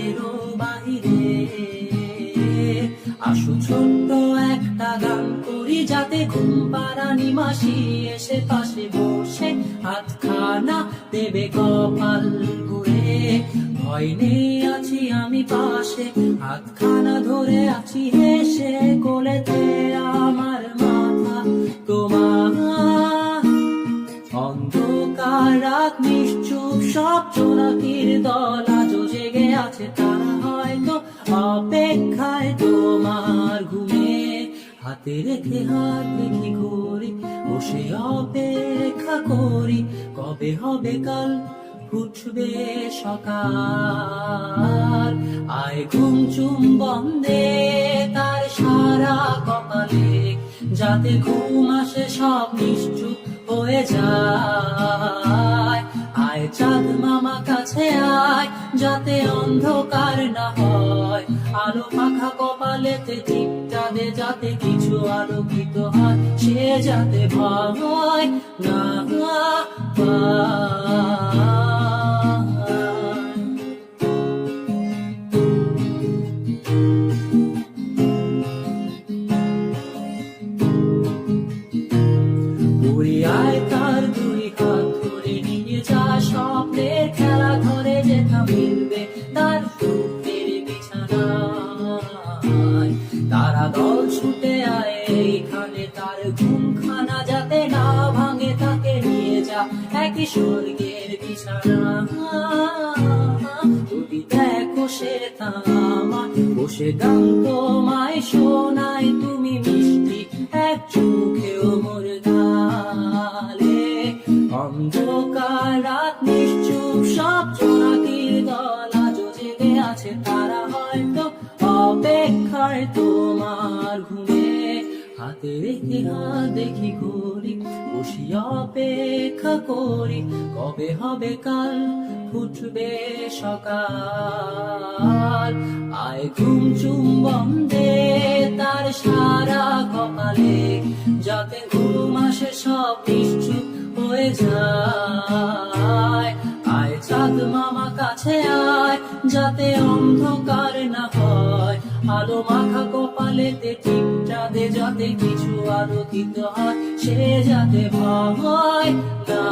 ঘরেরও বাহিরে। আসো ছোট্ট একটা গান করি, যাতে ঘুম পাড়ানি মাসি এসে পাশে বসে হাতখানা দেবে কপাল ঘুরে। ভয় নেই আছি আমি পাশে, হাতখানা ধরে আছি হেসে, কোলেতে আমার মাথা তোমার। অন্ধকার রাত নিশ্চুপ, সব জোনাকির দল আজও জেগে আছে, তারা হয়তো অপেক্ষায় তোমার ঘুমে। হাতে রেখে হাত দেখি ঘড়ি, বসে অপেক্ষা করি, কবে হবে কাল উঠবে সকাল। আয় ঘুম চুম্বন দে তার সারা কপালে, যাতে ঘুম আসে সব নিশ্চুপ হয়ে যায়। আয় চাঁদ মামা কাছে আয়, যাতে অন্ধকার না হয়, আলো পাখা কপালেতে টিপটা দে, যাতে কিছু আলোকিত হয়, সে যাতে ভয় না পায়। আয় তার দুই হাত ধরে নিয়ে যা, স্বপ্নের খেলা ঘরে যেথা মিলবে তার সুখের বিছানায়। তারা দল ছুটে আয় এইখানে, তার ঘুমখানা যাতে না ভাঙে, তাকে নিয়ে যা একই স্বর্গের বিছানা। যদি দেখো সে তামা বসে গান তোমায় শোনায়, তুমি মিষ্টি এক চোখেও মোর গালে। অন্ধকার রাত নিশ্চুপ, সব জোনাকির দল আজও জেগে আছে, তারা হয়তো অপেক্ষায় তোমার ঘুমে। হাতে রেখে হাত দেখি ঘড়ি, বসি অপেক্ষা করি, কবে হবে কাল উঠবে সকাল। আয় ঘুম চুম্বন দে তার সারা কপালে, যাতে ঘুম আসে সব নিশ্চুপ হয়ে যায়। আয় চাঁদ মামা কাছে আয়, যাতে অন্ধকার না হয়, আলো মাখা কপালেতে টিপটা দে, যাতে কিছু আলোকিত হয়, সে যাতে ভয় না